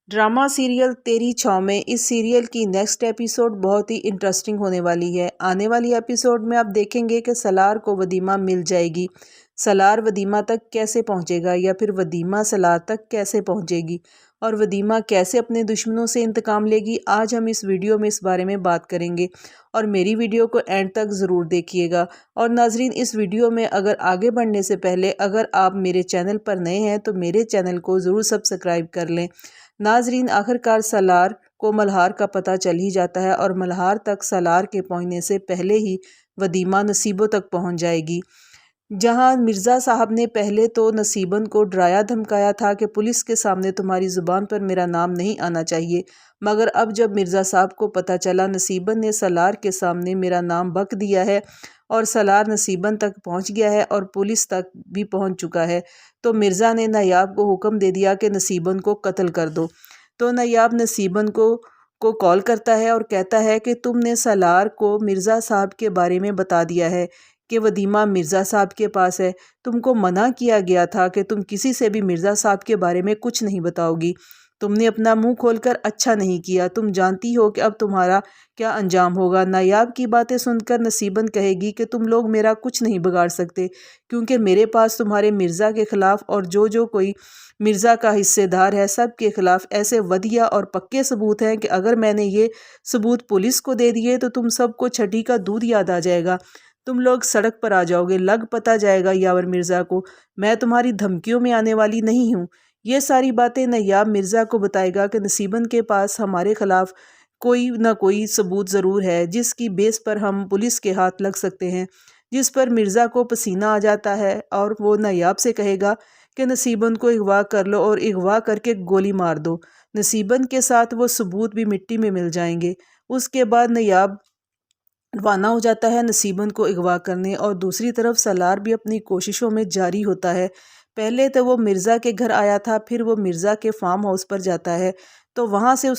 Drama serial तेरी छाँव में इस सीरियल की नेक्स्ट एपिसोड बहुत ही इंटरेस्टिंग होने वाली है। आने वाली एपिसोड में आप देखेंगे कि सलार को वदीमा मिल जाएगी। सलार वदीमा तक कैसे पहुंचेगा या फिर वदीमा सलार तक कैसे पहुंचेगी और वदीमा कैसे अपने दुश्मनों से इंतकाम लेगी। आज हम इस वीडियो में इस बारे में बात करेंगे और मेरी वीडियो को एंड तक ज़रूर देखिएगा। और नाजरीन, इस वीडियो में अगर आगे बढ़ने से पहले अगर आप मेरे चैनल पर नए हैं तो मेरे चैनल को ज़रूर सब्सक्राइब कर लें। नाजरीन, आखिरकार सलार को मल्हार का पता चल ही जाता है और मल्हार तक सलार के पहुंचने से पहले ही वदीमा नसीबों तक पहुंच जाएगी। जहां मिर्ज़ा साहब ने पहले तो नसीबन को डराया धमकाया था कि पुलिस के सामने तुम्हारी ज़ुबान पर मेरा नाम नहीं आना चाहिए, मगर अब जब मिर्ज़ा साहब को पता चला नसीबन ने सलार के सामने मेरा नाम बक दिया है और सलार नसीबन तक पहुंच गया है और पुलिस तक भी पहुंच चुका है, तो मिर्ज़ा ने नायाब को हुक्म दे दिया कि नसीबन को कत्ल कर दो। तो नायाब नसीबन को कॉल करता है और कहता है कि तुमने सलार को मिर्ज़ा साहब के बारे में बता दिया है कि वदीमा मिर्ज़ा साहब के पास है। तुमको मना किया गया था कि तुम किसी से भी मिर्ज़ा साहब के बारे में कुछ नहीं बताओगी। तुमने अपना मुंह खोलकर अच्छा नहीं किया। तुम जानती हो कि अब तुम्हारा क्या अंजाम होगा। नायाब की बातें सुनकर नसीबन कहेगी कि तुम लोग मेरा कुछ नहीं बिगाड़ सकते, क्योंकि मेरे पास तुम्हारे मिर्ज़ा के ख़िलाफ़ और जो कोई मिर्ज़ा का हिस्सेदार है सब के ख़िलाफ़ ऐसे वधिया और पक्के सबूत हैं कि अगर मैंने ये सबूत पुलिस को दे दिए तो तुम सबको छठी का दूध याद आ जाएगा। तुम लोग सड़क पर आ जाओगे, लग पता जाएगा यावर मिर्ज़ा को। मैं तुम्हारी धमकियों में आने वाली नहीं हूँ। ये सारी बातें नायाब मिर्ज़ा को बताएगा कि नसीबन के पास हमारे ख़िलाफ़ कोई ना कोई सबूत ज़रूर है जिसकी बेस पर हम पुलिस के हाथ लग सकते हैं। जिस पर मिर्ज़ा को पसीना आ जाता है और वो नायाब से कहेगा कि नसीबन को अगवा कर लो और अगवा करके गोली मार दो। नसीबन के साथ वो सबूत भी मिट्टी में मिल जाएंगे। उसके बाद नायाब रवाना हो जाता है नसीबन को अगवा करने और दूसरी तरफ सलार भी अपनी कोशिशों में जारी होता है। पहले तो वो मिर्ज़ा के घर आया था, फिर वो मिर्ज़ा के फार्म हाउस पर जाता है, तो वहाँ से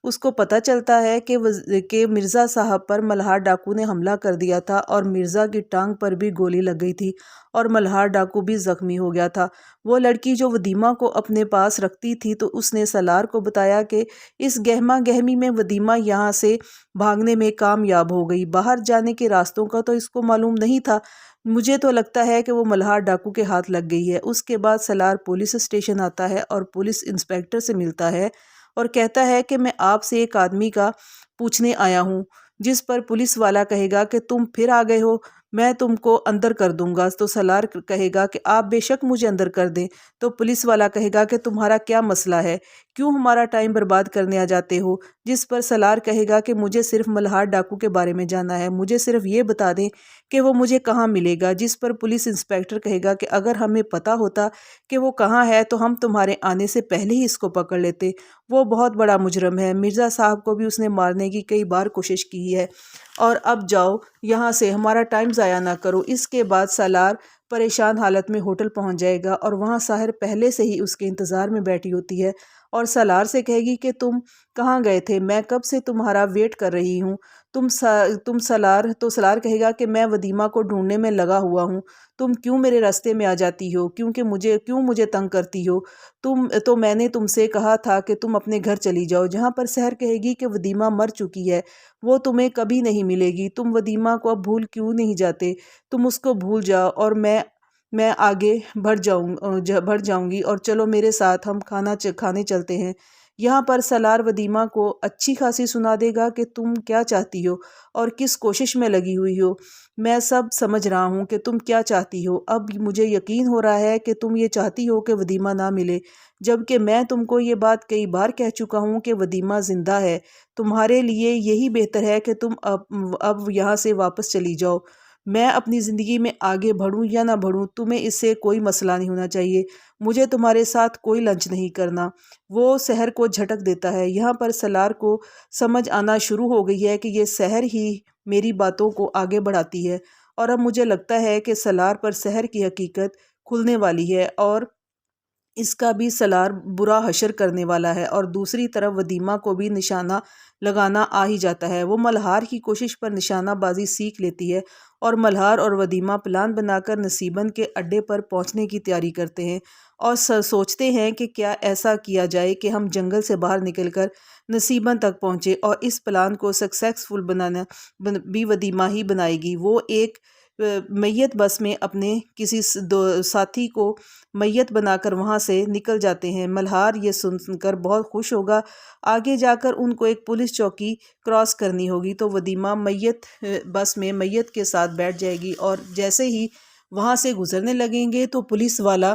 उसको पता चलता है कि मिर्ज़ा साहब पर मल्हार डाकू ने हमला कर दिया था और मिर्ज़ा की टांग पर भी गोली लग गई थी और मल्हार डाकू भी ज़ख्मी हो गया था। वो लड़की जो वदीमा को अपने पास रखती थी तो उसने सलार को बताया कि इस गहमा गहमी में वदीमा यहाँ से भागने में कामयाब हो गई। बाहर जाने के रास्तों का तो इसको मालूम नहीं था। मुझे तो लगता है कि वो मल्हार डाकू के हाथ लग गई है। उसके बाद सलार पुलिस स्टेशन आता है और पुलिस इंस्पेक्टर से मिलता है और कहता है कि मैं आपसे एक आदमी का पूछने आया हूँ। जिस पर पुलिस वाला कहेगा कि तुम फिर आ गए हो, मैं तुमको अंदर कर दूंगा। तो सलार कहेगा कि आप बेशक मुझे अंदर कर दें। तो पुलिस वाला कहेगा कि तुम्हारा क्या मसला है, क्यों हमारा टाइम बर्बाद करने आ जाते हो। जिस पर सलार कहेगा कि मुझे सिर्फ मल्हार डाकू के बारे में जानना है, मुझे सिर्फ ये बता दें कि वो मुझे कहाँ मिलेगा। जिस पर पुलिस इंस्पेक्टर कहेगा कि अगर हमें पता होता कि वो कहाँ है तो हम तुम्हारे आने से पहले ही इसको पकड़ लेते। वो बहुत बड़ा मुजरम है, मिर्ज़ा साहब को भी उसने मारने की कई बार कोशिश की है। और अब जाओ यहाँ से, हमारा टाइम ज़ाया ना करो। इसके बाद सलार परेशान हालत में होटल पहुँच जाएगा और वहाँ साहिर पहले से ही उसके इंतज़ार में बैठी होती है और सलार से कहेगी कि तुम कहाँ गए थे, मैं कब से तुम्हारा वेट कर रही हूँ। तुम सलार तो सलार कहेगा कि मैं वदीमा को ढूंढने में लगा हुआ हूँ। तुम क्यों मेरे रास्ते में आ जाती हो, क्यों मुझे तंग करती हो। मैंने तुमसे कहा था कि तुम अपने घर चली जाओ। जहाँ पर सहर कहेगी कि वदीमा मर चुकी है, वो तुम्हें कभी नहीं मिलेगी। तुम वदीमा को अब भूल क्यों नहीं जाते, तुम उसको भूल जाओ और मैं आगे बढ़ जाऊंगी और चलो मेरे साथ, हम खाने चलते हैं। यहाँ पर सलार वदीमा को अच्छी खासी सुना देगा कि तुम क्या चाहती हो और किस कोशिश में लगी हुई हो। मैं सब समझ रहा हूँ कि तुम क्या चाहती हो। अब मुझे यकीन हो रहा है कि तुम ये चाहती हो कि वदीमा ना मिले, जबकि मैं तुमको ये बात कई बार कह चुका हूँ कि वदीमा जिंदा है। तुम्हारे लिए यही बेहतर है कि तुम अब यहाँ से वापस चली जाओ। मैं अपनी ज़िंदगी में आगे बढ़ूँ या ना बढ़ूँ, तुम्हें इससे कोई मसला नहीं होना चाहिए। मुझे तुम्हारे साथ कोई लंच नहीं करना। वो सहर को झटक देता है। यहाँ पर सलार को समझ आना शुरू हो गई है कि ये सहर ही मेरी बातों को आगे बढ़ाती है और अब मुझे लगता है कि सलार पर सहर की हकीकत खुलने वाली है और اس کا بھی سالار برا حشر کرنے والا ہے، اور دوسری طرف ودیمہ کو بھی نشانہ لگانا آ ہی جاتا ہے۔ وہ ملہار کی کوشش پر نشانہ بازی سیکھ لیتی ہے، اور ملہار اور ودیمہ پلان بنا کر نصیبن کے اڈے پر پہنچنے کی تیاری کرتے ہیں، اور سوچتے ہیں کہ کیا ایسا کیا جائے کہ ہم جنگل سے باہر نکل کر نصیبن تک پہنچے، اور اس پلان کو سکسیسفل بنانا بھی ودیمہ ہی بنائے گی۔ وہ ایک میت بس میں اپنے کسی ساتھی کو میت بنا کر وہاں سے نکل جاتے ہیں۔ ملہار یہ سن کر بہت خوش ہوگا۔ آگے جا کر ان کو ایک پولیس چوکی کراس کرنی ہوگی، تو ودیمہ میت بس میں میت کے ساتھ بیٹھ جائے گی، اور جیسے ہی وہاں سے گزرنے لگیں گے تو پولیس والا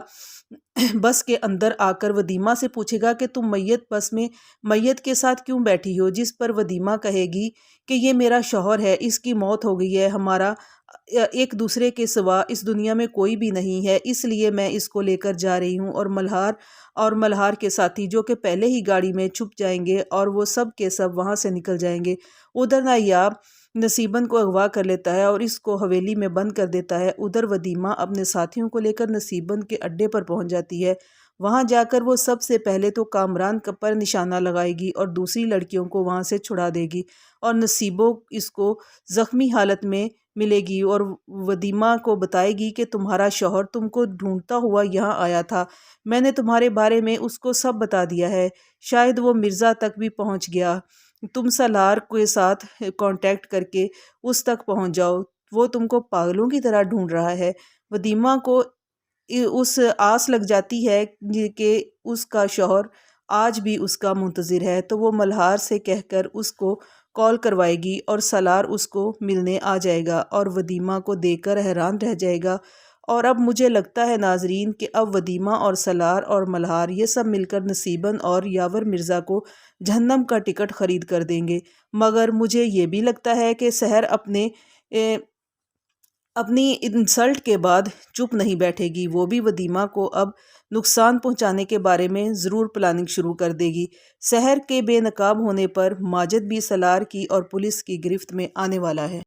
بس کے اندر آ کر ودیمہ سے پوچھے گا کہ تم میت بس میں میت کے ساتھ کیوں بیٹھی ہو، جس پر ودیمہ کہے گی کہ یہ میرا شوہر ہے، اس کی موت ہو گئی ہے، ہمارا ایک دوسرے کے سوا اس دنیا میں کوئی بھی نہیں ہے، اس لیے میں اس کو لے کر جا رہی ہوں۔ اور ملہار کے ساتھی جو کہ پہلے ہی گاڑی میں چھپ جائیں گے، اور وہ سب کے سب وہاں سے نکل جائیں گے۔ ادھر نایاب نصیبن کو اغوا کر لیتا ہے اور اس کو حویلی میں بند کر دیتا ہے۔ ادھر ودیمہ اپنے ساتھیوں کو لے کر نصیبن کے اڈے پر پہنچ جاتی ہے۔ وہاں جا کر وہ سب سے پہلے تو کامران پر نشانہ لگائے گی، اور دوسری لڑکیوں کو وہاں سے چھڑا دے گی، اور نصیبو اس کو زخمی حالت میں ملے گی، اور ودیمہ کو بتائے گی کہ تمہارا شوہر تم کو ڈھونڈتا ہوا یہاں آیا تھا، میں نے تمہارے بارے میں اس کو سب بتا دیا ہے، شاید وہ مرزا تک بھی پہنچ گیا، تم سالار کے ساتھ کانٹیکٹ کر کے اس تک پہنچ جاؤ، وہ تم کو پاگلوں کی طرح ڈھونڈ رہا ہے۔ ودیمہ کو اس آس لگ جاتی ہے کہ اس کا شوہر آج بھی اس کا منتظر ہے، تو وہ ملہار سے کہہ کر اس کو کال کروائے گی، اور سالار اس کو ملنے آ جائے گا، اور ودیمہ کو دیکھ کر حیران رہ جائے گا۔ اور اب مجھے لگتا ہے ناظرین کہ اب ودیمہ اور سالار اور ملہار یہ سب مل کر نصیبن اور یاور مرزا کو جہنم کا ٹکٹ خرید کر دیں گے، مگر مجھے یہ بھی لگتا ہے کہ سحر اپنی انسلٹ کے بعد چپ نہیں بیٹھے گی، وہ بھی ودیمہ کو اب نقصان پہنچانے کے بارے میں ضرور پلاننگ شروع کر دے گی۔ سحر کے بے نقاب ہونے پر ماجد بھی سالار کی اور پولیس کی گرفت میں آنے والا ہے۔